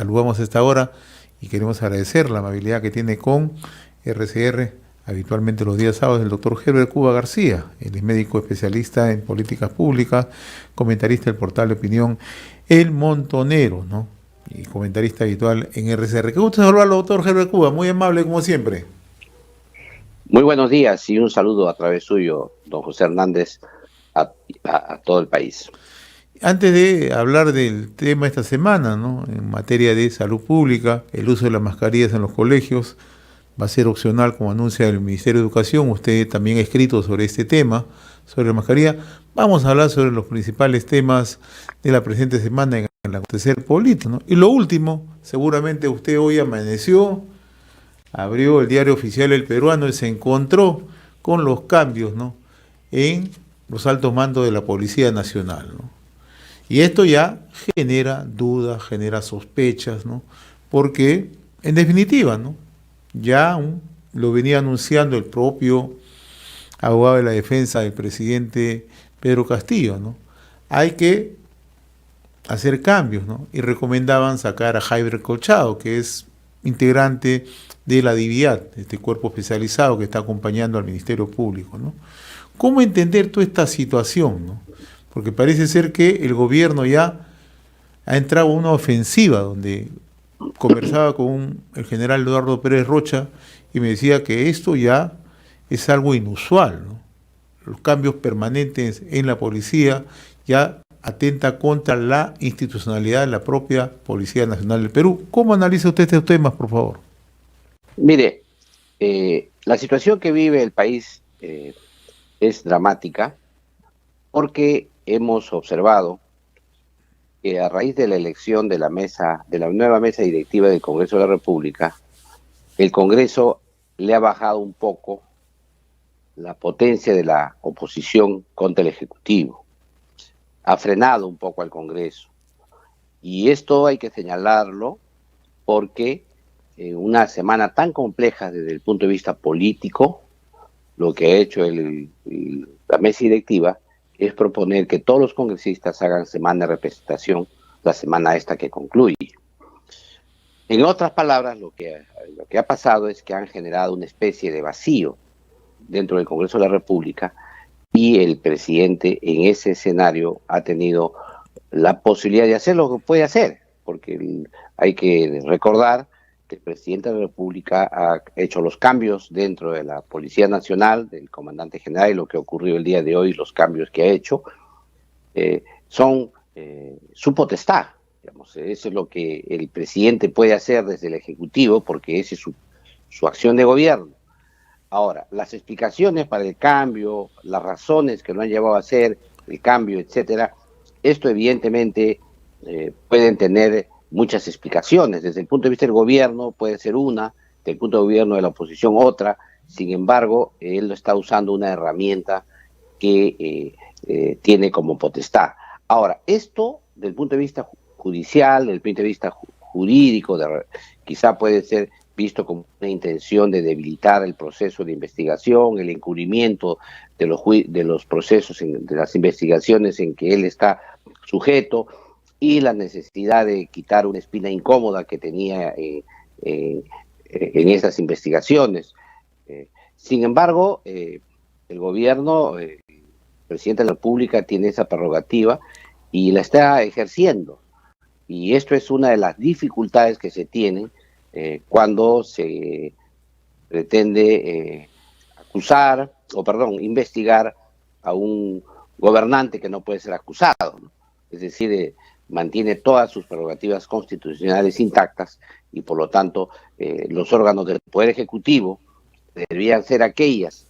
saludamos a esta hora y queremos agradecer la amabilidad que tiene con RCR, habitualmente los días sábados, el doctor Herbert Cuba García. Él es médico especialista en políticas públicas, comentarista del portal de opinión El Montonero, ¿no? Y comentarista habitual en RCR. Qué gusto saludarlo, doctor Herbert Cuba, muy amable como siempre. Muy buenos días y un saludo a través suyo, don José Hernández, a todo el país. Antes de hablar del tema esta semana, ¿no? En materia de salud pública, el uso de las mascarillas en los colegios va a ser opcional, como anuncia el Ministerio de Educación. Usted también ha escrito sobre este tema, sobre la mascarilla. Vamos a hablar sobre los principales temas de la presente semana en el acontecer político, ¿no? Y lo último, seguramente usted hoy amaneció, abrió el diario oficial El Peruano y se encontró con los cambios, ¿no?, en los altos mandos de la Policía Nacional, ¿no? Y esto ya genera dudas, genera sospechas, ¿no? Porque, en definitiva, ¿no?, ya lo venía anunciando el propio abogado de la defensa del presidente Pedro Castillo, ¿no? Hay que hacer cambios, ¿no? Y recomendaban sacar a Jaiber Colchado, que es integrante de la DIVIAT, este cuerpo especializado que está acompañando al Ministerio Público, ¿no? ¿Cómo entender toda esta situación, ¿no? Porque parece ser que el gobierno ya ha entrado a una ofensiva, donde conversaba con el general Eduardo Pérez Rocha y me decía que esto ya es algo inusual, ¿no? Los cambios permanentes en la policía ya atenta contra la institucionalidad de la propia Policía Nacional del Perú. ¿Cómo analiza usted estos temas, por favor? Mire, la situación que vive el país es dramática porque hemos observado que a raíz de la elección de la nueva mesa directiva del Congreso de la República, el Congreso le ha bajado un poco la potencia de la oposición contra el Ejecutivo, ha frenado un poco al Congreso. Y esto hay que señalarlo porque en una semana tan compleja desde el punto de vista político, lo que ha hecho la mesa directiva es proponer que todos los congresistas hagan semana de representación la semana esta que concluye. En otras palabras, lo que ha pasado es que han generado una especie de vacío dentro del Congreso de la República y el presidente en ese escenario ha tenido la posibilidad de hacer lo que puede hacer, porque hay que recordar que el presidente de la República ha hecho los cambios dentro de la Policía Nacional, del comandante general, y lo que ocurrió el día de hoy, los cambios que ha hecho, son su potestad. Digamos, eso es lo que el presidente puede hacer desde el Ejecutivo, porque esa es su acción de gobierno. Ahora, las explicaciones para el cambio, las razones que lo han llevado a hacer el cambio, etcétera, esto evidentemente pueden tener muchas explicaciones. Desde el punto de vista del gobierno puede ser una, desde el punto de gobierno de la oposición otra. Sin embargo, él está usando una herramienta que tiene como potestad. Ahora, esto desde el punto de vista judicial, desde el punto de vista jurídico, quizá puede ser visto como una intención de debilitar el proceso de investigación, el encubrimiento de los procesos, de las investigaciones en que él está sujeto, y la necesidad de quitar una espina incómoda que tenía en esas investigaciones. Sin embargo, el gobierno, el presidente de la República tiene esa prerrogativa y la está ejerciendo. Y esto es una de las dificultades que se tienen cuando se pretende investigar a un gobernante que no puede ser acusado, ¿no? Es decir, mantiene todas sus prerrogativas constitucionales intactas y por lo tanto los órganos del Poder Ejecutivo deberían ser aquellas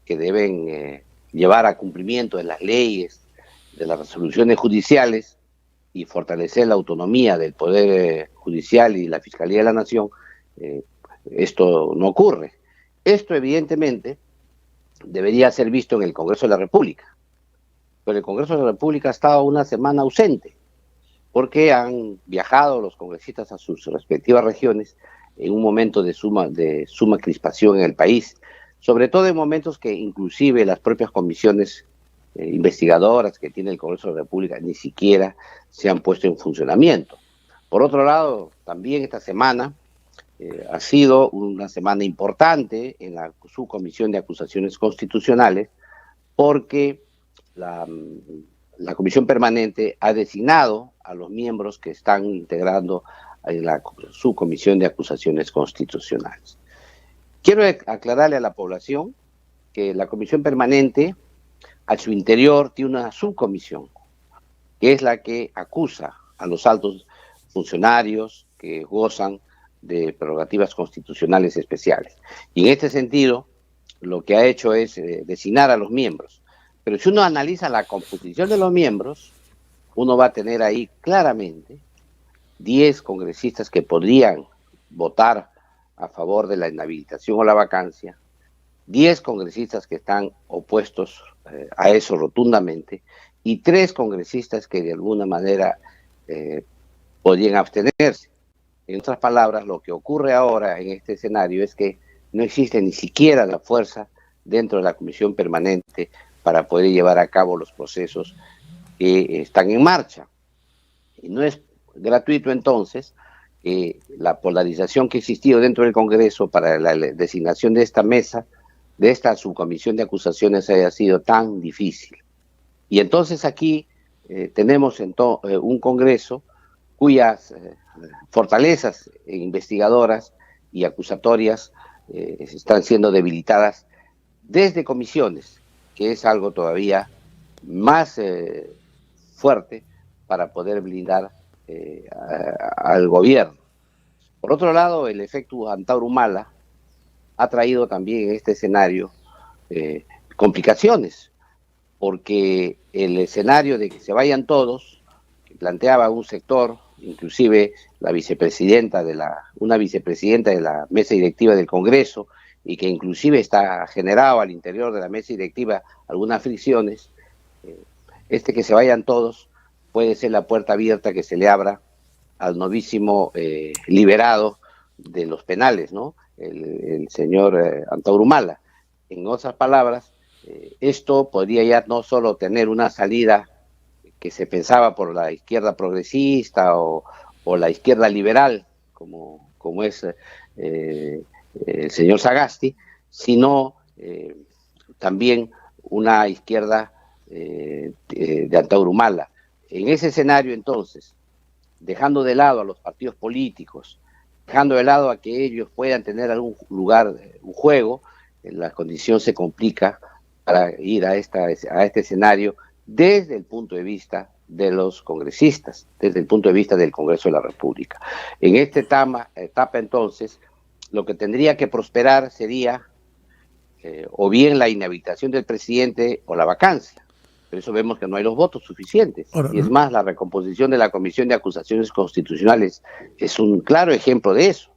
que deben llevar a cumplimiento de las leyes, de las resoluciones judiciales y fortalecer la autonomía del Poder Judicial y la Fiscalía de la Nación. Esto no ocurre. Esto evidentemente debería ser visto en el Congreso de la República. Pero el Congreso de la República ha estado una semana ausente, porque han viajado los congresistas a sus respectivas regiones en un momento de suma crispación en el país, sobre todo en momentos que inclusive las propias comisiones investigadoras que tiene el Congreso de la República ni siquiera se han puesto en funcionamiento. Por otro lado, también esta semana ha sido una semana importante en la subcomisión de acusaciones constitucionales porque la comisión permanente ha designado a los miembros que están integrando en la subcomisión de acusaciones constitucionales. Quiero aclararle a la población que la comisión permanente a su interior tiene una subcomisión, que es la que acusa a los altos funcionarios que gozan de prerrogativas constitucionales especiales. Y en este sentido, lo que ha hecho es designar a los miembros. Pero si uno analiza la composición de los miembros, uno va a tener ahí claramente 10 congresistas que podrían votar a favor de la inhabilitación o la vacancia, 10 congresistas que están opuestos a eso rotundamente, y 3 congresistas que de alguna manera podrían abstenerse. En otras palabras, lo que ocurre ahora en este escenario es que no existe ni siquiera la fuerza dentro de la comisión permanente para poder llevar a cabo los procesos que están en marcha. Y no es gratuito entonces que la polarización que ha existido dentro del Congreso para la designación de esta mesa, de esta subcomisión de acusaciones, haya sido tan difícil. Y entonces aquí tenemos un Congreso cuyas fortalezas investigadoras y acusatorias están siendo debilitadas desde comisiones, que es algo todavía más fuerte para poder blindar al gobierno. Por otro lado, el efecto Antauro Humala ha traído también en este escenario complicaciones, porque el escenario de que se vayan todos, que planteaba un sector, inclusive una vicepresidenta de la mesa directiva del Congreso, y que inclusive está generado al interior de la mesa directiva algunas fricciones, que se vayan todos puede ser la puerta abierta que se le abra al novísimo liberado de los penales, ¿no? El señor Antauro Humala. En otras palabras, esto podría ya no solo tener una salida que se pensaba por la izquierda progresista o la izquierda liberal, como es el señor Sagasti, sino también una izquierda de Antauro Humala. En ese escenario, entonces, dejando de lado a los partidos políticos, dejando de lado a que ellos puedan tener algún lugar, un juego, la condición se complica para ir a este escenario desde el punto de vista de los congresistas, desde el punto de vista del Congreso de la República. En esta etapa entonces, lo que tendría que prosperar sería o bien la inhabilitación del presidente o la vacancia. Pero eso vemos que no hay los votos suficientes. Ahora, y es más, la recomposición de la Comisión de Acusaciones Constitucionales es un claro ejemplo de eso.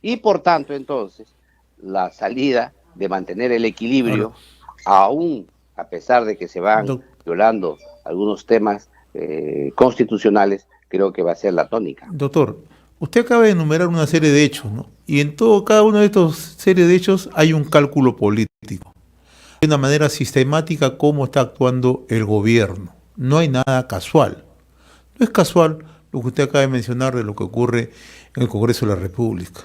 Y por tanto, entonces, la salida de mantener el equilibrio, aún a pesar de que se van violando algunos temas constitucionales, creo que va a ser la tónica. Doctor, usted acaba de enumerar una serie de hechos, ¿no? Y en cada uno de estos series de hechos hay un cálculo político. De una manera sistemática cómo está actuando el gobierno. No hay nada casual. No es casual lo que usted acaba de mencionar de lo que ocurre en el Congreso de la República.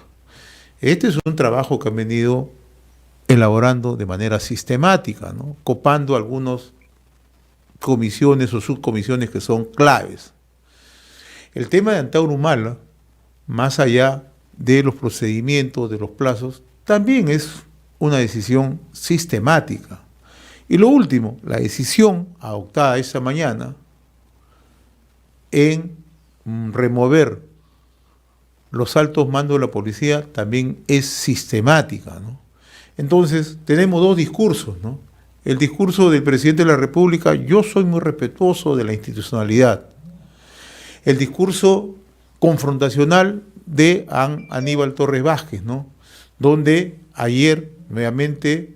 Este es un trabajo que han venido elaborando de manera sistemática, ¿no? Copando algunas comisiones o subcomisiones que son claves. El tema de Antauro Humala, más allá de los procedimientos, de los plazos, también es una decisión sistemática. Y lo último, la decisión adoptada esta mañana en remover los altos mandos de la policía también es sistemática, ¿no? Entonces, tenemos dos discursos, ¿no? El discurso del presidente de la República: yo soy muy respetuoso de la institucionalidad. El discurso confrontacional de Aníbal Torres Vázquez, ¿no? Donde ayer nuevamente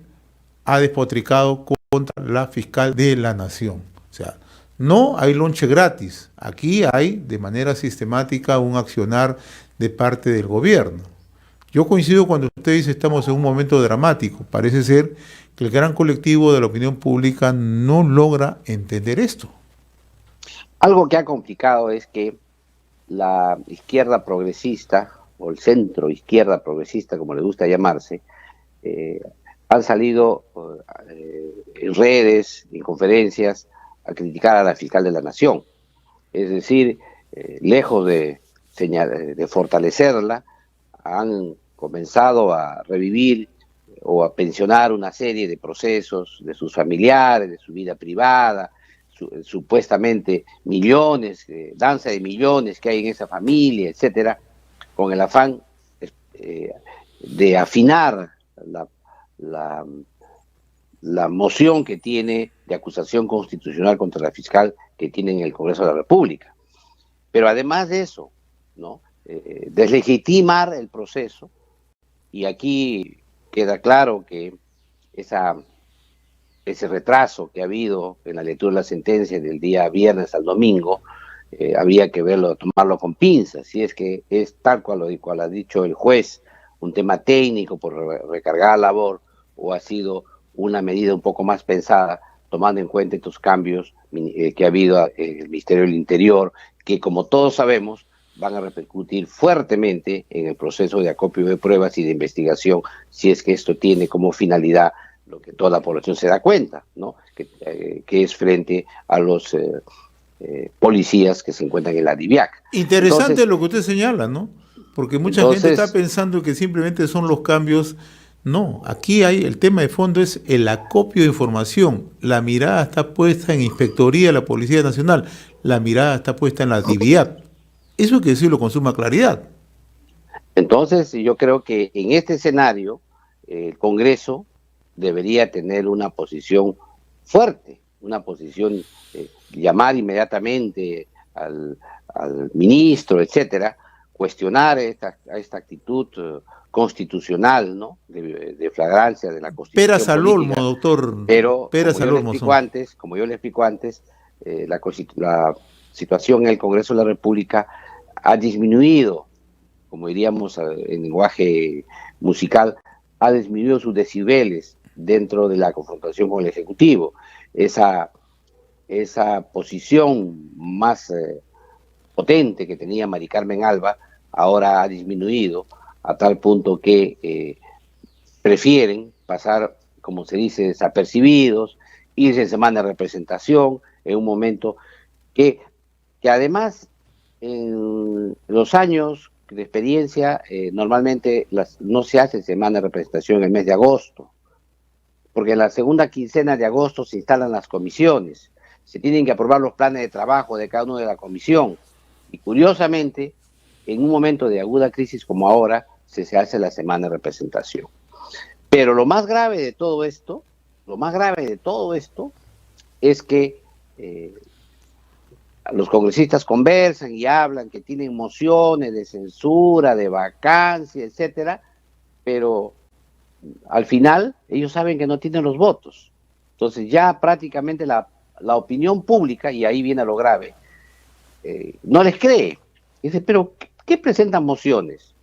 ha despotricado contra la fiscal de la Nación. O sea, no hay lonche gratis. Aquí hay de manera sistemática un accionar de parte del gobierno. Yo coincido cuando usted dice estamos en un momento dramático. Parece ser que el gran colectivo de la opinión pública no logra entender esto. Algo que ha complicado es que la izquierda progresista, o el centro izquierda progresista, como le gusta llamarse, han salido en redes, en conferencias, a criticar a la fiscal de la Nación. Es decir, lejos de fortalecerla, han comenzado a revivir o a pensionar una serie de procesos de sus familiares, de su vida privada, supuestamente millones, danza de millones que hay en esa familia, etcétera, con el afán de afinar la moción que tiene de acusación constitucional contra la fiscal que tiene en el Congreso de la República. Pero además de eso, ¿no? Deslegitimar el proceso, y aquí queda claro que ese retraso que ha habido en la lectura de la sentencia del día viernes al domingo, habría que verlo, tomarlo con pinzas, si es que es tal cual ha dicho el juez, un tema técnico por recargar la labor, o ha sido una medida un poco más pensada, tomando en cuenta estos cambios que ha habido en el Ministerio del Interior, que como todos sabemos van a repercutir fuertemente en el proceso de acopio de pruebas y de investigación, si es que esto tiene como finalidad lo que toda la población se da cuenta, ¿no? Que es frente a los policías que se encuentran en la DIVIAC. Interesante entonces, lo que usted señala, ¿no? Porque mucha gente está pensando que simplemente son los cambios. No, aquí hay el tema de fondo, es el acopio de información. La mirada está puesta en Inspectoría de la Policía Nacional, la mirada está puesta en la DIVIAC. Eso hay que decirlo con suma claridad. Entonces, yo creo que en este escenario, el Congreso debería tener una posición fuerte, una posición, llamar inmediatamente al ministro, etcétera, cuestionar esta actitud constitucional, ¿no? De flagrancia de la Constitución. Peras al olmo, doctor. Pero, como yo le explico antes, la situación en el Congreso de la República ha disminuido, como diríamos en lenguaje musical, ha disminuido sus decibeles dentro de la confrontación con el Ejecutivo. Esa posición más potente que tenía Mari Carmen Alba ahora ha disminuido a tal punto que prefieren pasar, como se dice, desapercibidos, irse en semana de representación, en un momento que además en los años de experiencia normalmente no se hace semana de representación en el mes de agosto, porque en la segunda quincena de agosto se instalan las comisiones, se tienen que aprobar los planes de trabajo de cada uno de la comisión, y curiosamente, en un momento de aguda crisis como ahora, se hace la semana de representación. Pero lo más grave de todo esto es que los congresistas conversan y hablan que tienen mociones de censura, de vacancia, etcétera, pero al final ellos saben que no tienen los votos. Entonces ya prácticamente la opinión pública, y ahí viene lo grave, no les cree. Dice, pero ¿qué presentan mociones?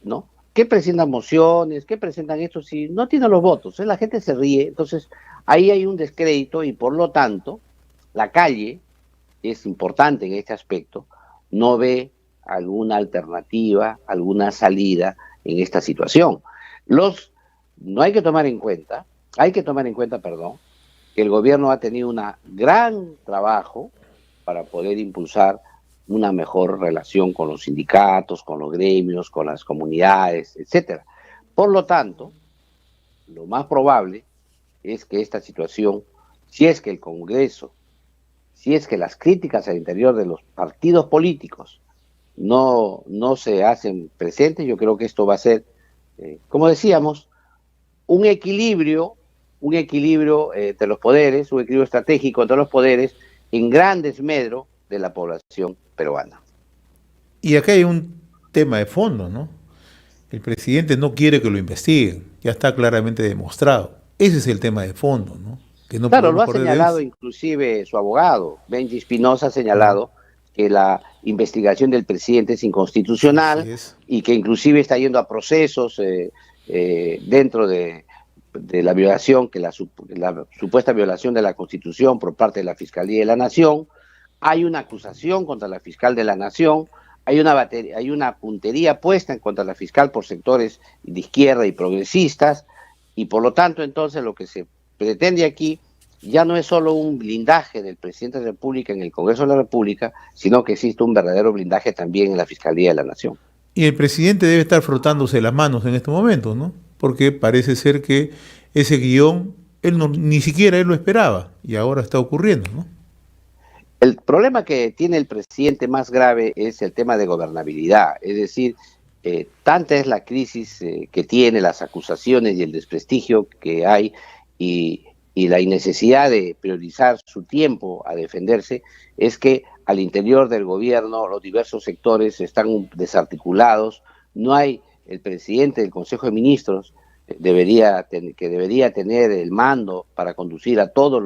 ¿No? ¿Qué presentan mociones? ¿Qué presentan esto si no tienen los votos? La gente se ríe. Entonces ahí hay un descrédito y por lo tanto la calle, es importante en este aspecto, no ve alguna alternativa, alguna salida en esta situación. Hay que tomar en cuenta, que el gobierno ha tenido un gran trabajo para poder impulsar una mejor relación con los sindicatos, con los gremios, con las comunidades, etcétera. Por lo tanto, lo más probable es que esta situación, si es que el Congreso, si es que las críticas al interior de los partidos políticos no se hacen presentes, yo creo que esto va a ser, como decíamos, un equilibrio entre los poderes, un equilibrio estratégico entre los poderes en gran desmedro de la población peruana. Y acá hay un tema de fondo, ¿no? El presidente no quiere que lo investiguen, ya está claramente demostrado. Ese es el tema de fondo, ¿no? Que no claro, lo ha señalado inclusive su abogado, Benji Espinosa, ha señalado que la investigación del presidente es inconstitucional y que inclusive está yendo a procesos dentro de la violación, la supuesta violación de la Constitución por parte de la Fiscalía de la Nación. Hay una acusación contra la fiscal de la Nación, hay una puntería puesta en contra de la fiscal por sectores de izquierda y progresistas, y por lo tanto entonces lo que se pretende aquí ya no es solo un blindaje del presidente de la República en el Congreso de la República, sino que existe un verdadero blindaje también en la Fiscalía de la Nación. Y el presidente debe estar frotándose las manos en estos momentos, ¿no? Porque parece ser que ese guión, él no, ni siquiera él lo esperaba, y ahora está ocurriendo, ¿no? El problema que tiene el presidente más grave es el tema de gobernabilidad, es decir, tanta es la crisis que tiene, las acusaciones y el desprestigio que hay, y, y la innecesidad de priorizar su tiempo a defenderse, es que al interior del gobierno los diversos sectores están desarticulados, no hay el presidente del Consejo de Ministros, que debería tener el mando para conducir a todos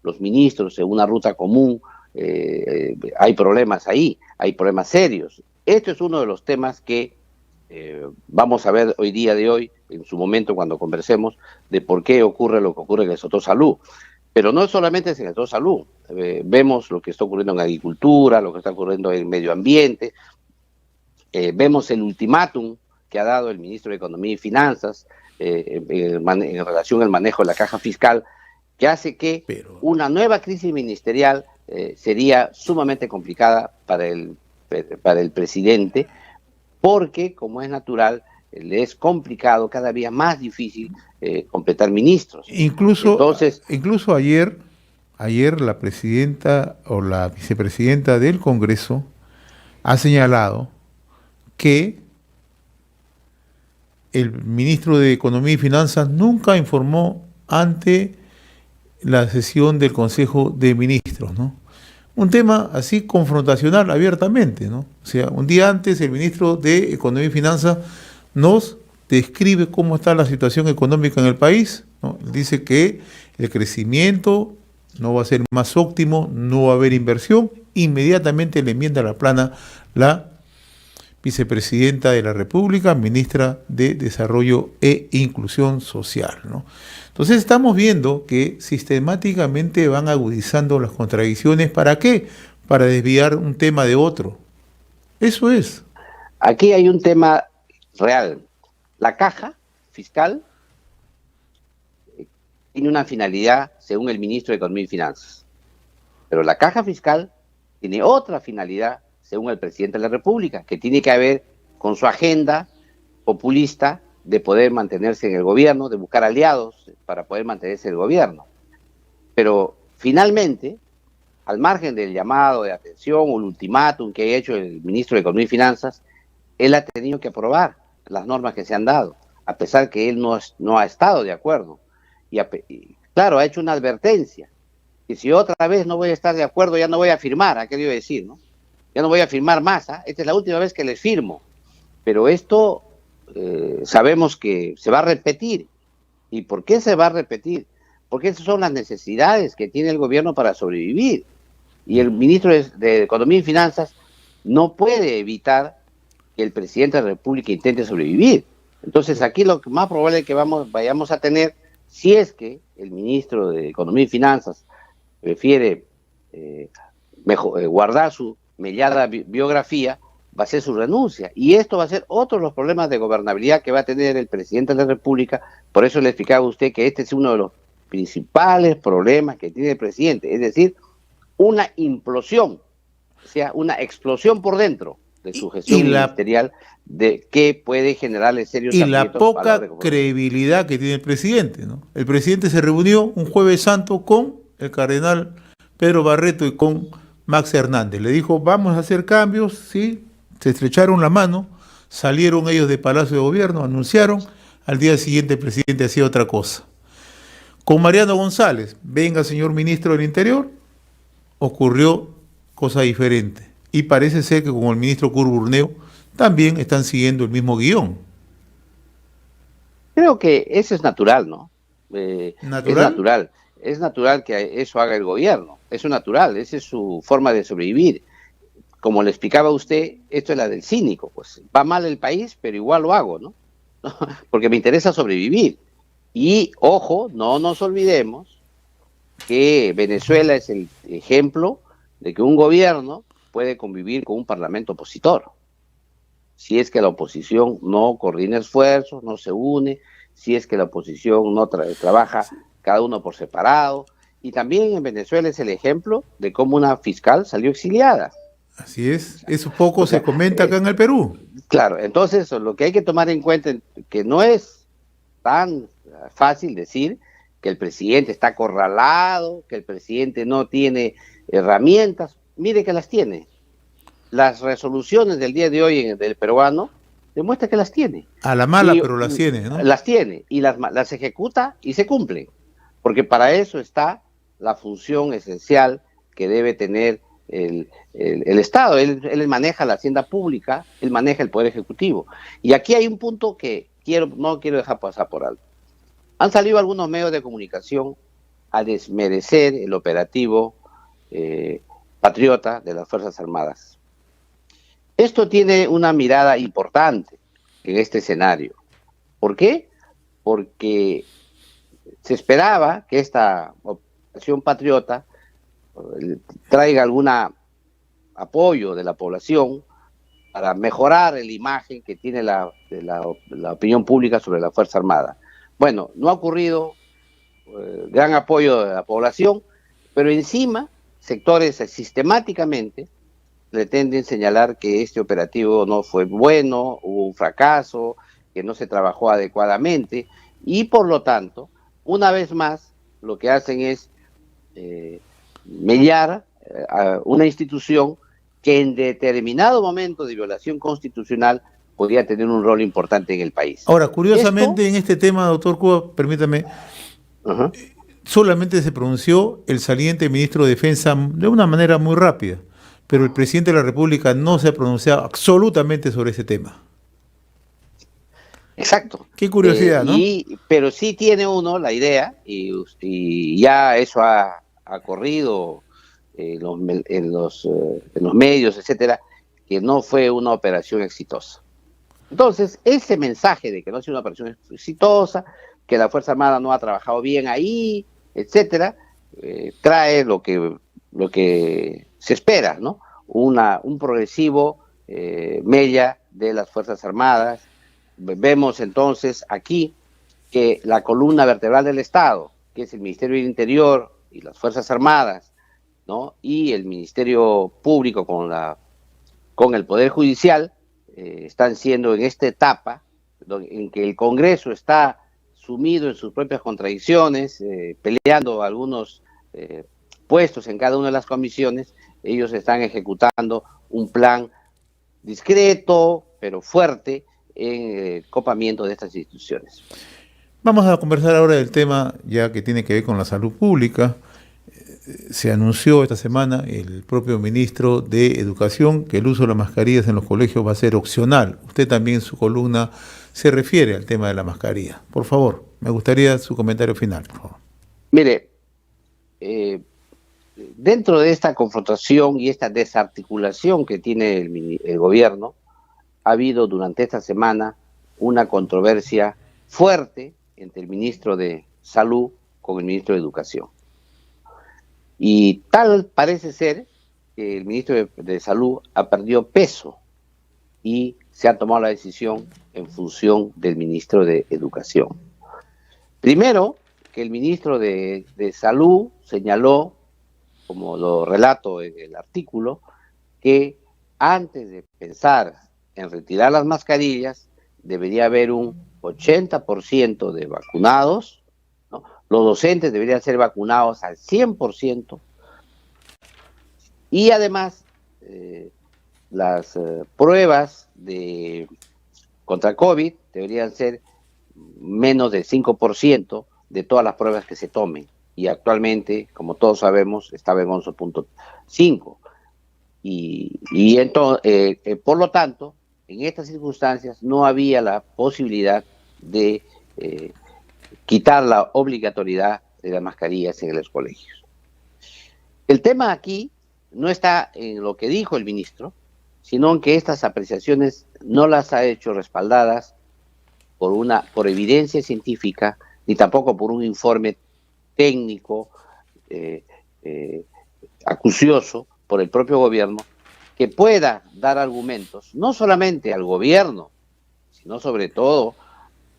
los ministros en una ruta común. Hay problemas ahí, hay problemas serios. Esto es uno de los temas que vamos a ver hoy día de hoy, en su momento cuando conversemos, de por qué ocurre lo que ocurre en el sector salud. Pero no solamente en el sector salud, vemos lo que está ocurriendo en agricultura, lo que está ocurriendo en medio ambiente, vemos el ultimátum que ha dado el ministro de Economía y Finanzas en relación al manejo de la caja fiscal, que hace que una nueva crisis ministerial sería sumamente complicada para el presidente, porque, como es natural, le es complicado, cada día más difícil completar ministros. Incluso ayer la presidenta o la vicepresidenta del Congreso ha señalado que el ministro de Economía y Finanzas nunca informó ante la sesión del Consejo de Ministros, ¿no? Un tema así confrontacional abiertamente, ¿no? O sea, un día antes el ministro de Economía y Finanzas nos describe cómo está la situación económica en el país, ¿no? Dice que el crecimiento no va a ser más óptimo, no va a haber inversión. Inmediatamente le enmienda la plana la vicepresidenta de la República, ministra de Desarrollo e Inclusión Social, ¿no? Entonces estamos viendo que sistemáticamente van agudizando las contradicciones. ¿Para qué? Para desviar un tema de otro. Eso es. Aquí hay un tema real. La caja fiscal tiene una finalidad según el ministro de Economía y Finanzas, pero la caja fiscal tiene otra finalidad según el presidente de la República, que tiene que ver con su agenda populista de poder mantenerse en el gobierno, de buscar aliados para poder mantenerse en el gobierno. Pero finalmente, al margen del llamado de atención o el ultimátum que ha hecho el ministro de Economía y Finanzas, él ha tenido que aprobar las normas que se han dado, a pesar que él no ha estado de acuerdo. Y claro, ha hecho una advertencia, que si otra vez no voy a estar de acuerdo, ya no voy a firmar, ha querido decir, ¿no? Ya no voy a firmar más, ¿eh? Esta es la última vez que les firmo. Pero esto sabemos que se va a repetir. ¿Y por qué se va a repetir? Porque esas son las necesidades que tiene el gobierno para sobrevivir. Y el ministro de Economía y Finanzas no puede evitar que el presidente de la República intente sobrevivir. Entonces aquí lo más probable es que vayamos a tener, si es que el ministro de Economía y Finanzas prefiere guardar su mellada biografía, va a ser su renuncia. Y esto va a ser otro de los problemas de gobernabilidad que va a tener el presidente de la República. Por eso le explicaba a usted que este es uno de los principales problemas que tiene el presidente, es decir, una implosión, o sea, una explosión por dentro de su gestión ministerial, de que puede generarle serios y la poca credibilidad que tiene el presidente, ¿no? El presidente se reunió un Jueves Santo con el cardenal Pedro Barreto y con Max Hernández. Le dijo, vamos a hacer cambios, sí, se estrecharon la mano, salieron ellos de Palacio de Gobierno, anunciaron, al día siguiente el presidente hacía otra cosa. Con Mariano González, venga señor ministro del Interior, ocurrió cosa diferente. Y parece ser que con el ministro Curburneo también están siguiendo el mismo guión. Creo que eso es natural, ¿no? ¿Natural? Es natural que eso haga el gobierno, eso es natural, esa es su forma de sobrevivir. Como le explicaba a usted, esto es la del cínico, pues va mal el país, pero igual lo hago, ¿no? Porque me interesa sobrevivir. Y, ojo, no nos olvidemos que Venezuela es el ejemplo de que un gobierno puede convivir con un parlamento opositor. Si es que la oposición no coordina esfuerzos, no se une, si es que la oposición no trabaja cada uno por separado. Y también en Venezuela es el ejemplo de cómo una fiscal salió exiliada. Así es, eso poco O sea, se comenta acá en el Perú. claro, entonces lo que hay que tomar en cuenta es que no es tan fácil decir que el presidente está acorralado, que el presidente no tiene herramientas. Mire que las tiene. Las resoluciones del día de hoy del peruano demuestra que las tiene. A la mala, Y pero las tiene, ¿no? las tiene y las ejecuta y se cumplen. Porque para eso está la función esencial que debe tener el Estado. Él maneja la hacienda pública, él maneja el Poder Ejecutivo. Y aquí hay un punto que no quiero dejar pasar por alto. Han salido algunos medios de comunicación a desmerecer el operativo patriota de las Fuerzas Armadas. Esto tiene una mirada importante en este escenario. ¿Por qué? Porque se esperaba que esta operación patriota traiga algún apoyo de la población para mejorar la imagen que tiene la opinión pública sobre la Fuerza Armada. Bueno, no ha ocurrido gran apoyo de la población, pero encima sectores sistemáticamente pretenden señalar que este operativo no fue bueno, hubo un fracaso, que no se trabajó adecuadamente y por lo tanto, una vez más, lo que hacen es mellar a una institución que en determinado momento de violación constitucional podría tener un rol importante en el país. Ahora, curiosamente, en este tema, doctor Cuba, permítame, solamente se pronunció el saliente ministro de Defensa de una manera muy rápida, pero el presidente de la República no se ha pronunciado absolutamente sobre ese tema. Exacto. Qué curiosidad, ¿no? Pero sí tiene uno la idea, y ya eso ha corrido en los medios, etcétera, que no fue una operación exitosa. Entonces, ese mensaje de que no ha sido una operación exitosa, que la Fuerza Armada no ha trabajado bien ahí, etcétera, trae lo que se espera, ¿no? Un progresivo mella de las Fuerzas Armadas. Vemos entonces aquí que la columna vertebral del Estado, que es el Ministerio del Interior y las Fuerzas Armadas, ¿no? Y el Ministerio Público con el Poder Judicial, están siendo en esta etapa en que el Congreso está sumido en sus propias contradicciones, peleando algunos puestos en cada una de las comisiones. Ellos están ejecutando un plan discreto, pero fuerte, en el copamiento de estas instituciones. Vamos a conversar ahora del tema ya que tiene que ver con la salud pública. Se anunció esta semana el propio ministro de Educación que el uso de las mascarillas en los colegios va a ser opcional. Usted también en su columna se refiere al tema de la mascarilla. Por favor, me gustaría su comentario final, por favor. Mire, dentro de esta confrontación y esta desarticulación que tiene el gobierno, ha habido durante esta semana una controversia fuerte entre el ministro de Salud con el ministro de Educación. Y tal parece ser que el ministro de Salud ha perdido peso y se ha tomado la decisión en función del ministro de Educación. Primero, que el ministro de Salud señaló, como lo relato en el artículo, que antes de pensar en retirar las mascarillas debería haber un 80% de vacunados, ¿no? Los docentes deberían ser vacunados al 100%, y además las pruebas contra COVID deberían ser menos del 5% de todas las pruebas que se tomen, y actualmente, como todos sabemos, estaba en 11.5. Y entonces, por lo tanto, en estas circunstancias no había la posibilidad de quitar la obligatoriedad de las mascarillas en los colegios. El tema aquí no está en lo que dijo el ministro, sino en que estas apreciaciones no las ha hecho respaldadas por evidencia científica, ni tampoco por un informe técnico acucioso por el propio gobierno, que pueda dar argumentos, no solamente al gobierno, sino sobre todo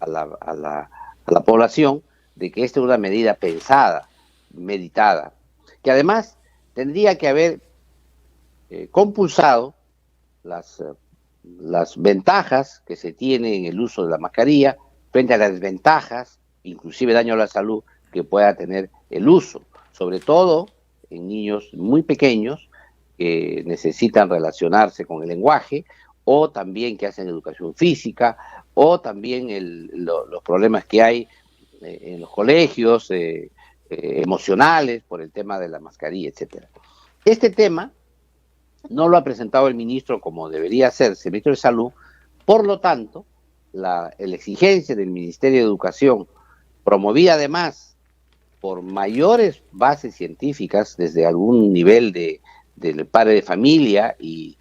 a la población, de que esta es una medida pensada, meditada, que además tendría que haber compulsado las ventajas que se tiene en el uso de la mascarilla frente a las desventajas, inclusive daño a la salud, que pueda tener el uso, sobre todo en niños muy pequeños que necesitan relacionarse con el lenguaje, o también que hacen educación física, o también los problemas que hay en los colegios, emocionales, por el tema de la mascarilla, etcétera. Este tema no lo ha presentado el ministro como debería hacerse, el ministro de Salud. Por lo tanto, la exigencia del Ministerio de Educación, promovida además por mayores bases científicas desde algún nivel del padre de familia y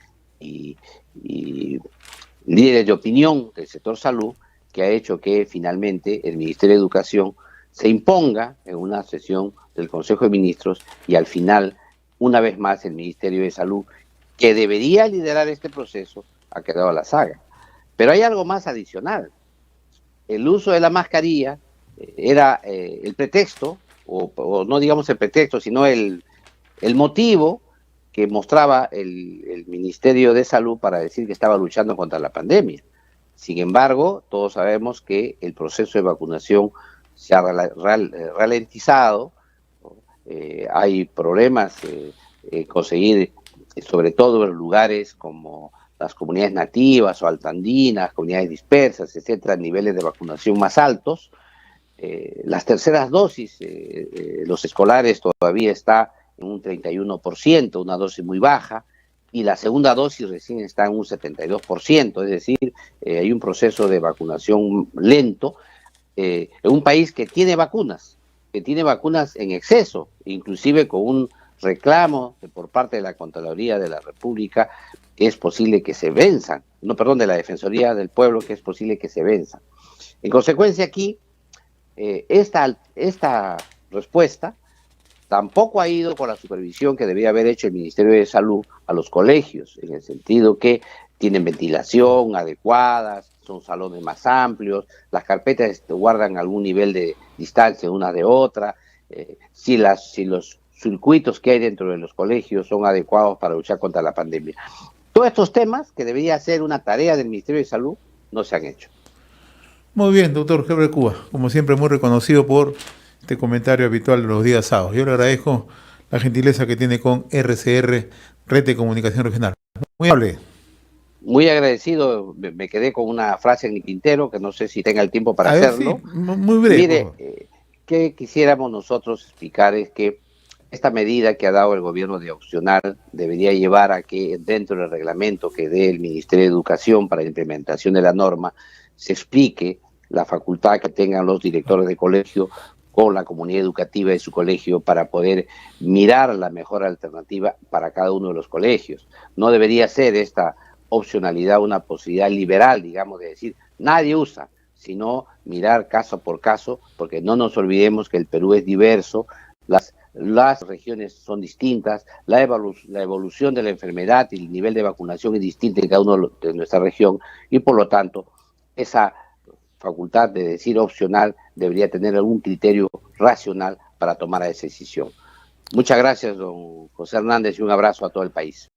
líderes de opinión del sector salud, que ha hecho que finalmente el Ministerio de Educación se imponga en una sesión del Consejo de Ministros y al final, una vez más, el Ministerio de Salud, que debería liderar este proceso, ha quedado a la saga. Pero hay algo más adicional. El uso de la mascarilla era el pretexto, o no digamos el pretexto, sino el motivo que mostraba el Ministerio de Salud para decir que estaba luchando contra la pandemia. Sin embargo, todos sabemos que el proceso de vacunación se ha ralentizado, hay problemas conseguir, sobre todo en lugares como las comunidades nativas o altandinas, comunidades dispersas, etcétera, niveles de vacunación más altos. Las terceras dosis, los escolares todavía está en un 31%, una dosis muy baja, y la segunda dosis recién está en un 72%, es decir, hay un proceso de vacunación lento en un país que tiene vacunas en exceso, inclusive con un reclamo por parte de la Contraloría de la República que es posible que se venzan, de la Defensoría del Pueblo, que es posible que se venzan. En consecuencia aquí, esta respuesta tampoco ha ido con la supervisión que debía haber hecho el Ministerio de Salud a los colegios, en el sentido que tienen ventilación adecuadas, son salones más amplios, las carpetas guardan algún nivel de distancia una de otra, si los circuitos que hay dentro de los colegios son adecuados para luchar contra la pandemia. Todos estos temas, que debería ser una tarea del Ministerio de Salud, no se han hecho. Muy bien, doctor Heber Cuba, como siempre muy reconocido por este comentario habitual de los días sábados. Yo le agradezco la gentileza que tiene con RCR, Red de Comunicación Regional. Muy amable. Muy agradecido, me quedé con una frase en mi tintero, que no sé si tenga el tiempo para hacerlo. Sí, muy breve. Mire, que quisiéramos nosotros explicar es que esta medida que ha dado el gobierno de opcional debería llevar a que dentro del reglamento que dé el Ministerio de Educación para la implementación de la norma se explique la facultad que tengan los directores de colegio con la comunidad educativa de su colegio para poder mirar la mejor alternativa para cada uno de los colegios. No debería ser esta opcionalidad una posibilidad liberal, digamos, de decir nadie usa, sino mirar caso por caso, porque no nos olvidemos que el Perú es diverso, las regiones son distintas, la evolución de la enfermedad y el nivel de vacunación es distinto en cada uno de nuestra región, y por lo tanto esa facultad de decir opcional debería tener algún criterio racional para tomar esa decisión. Muchas gracias, don José Hernández, y un abrazo a todo el país.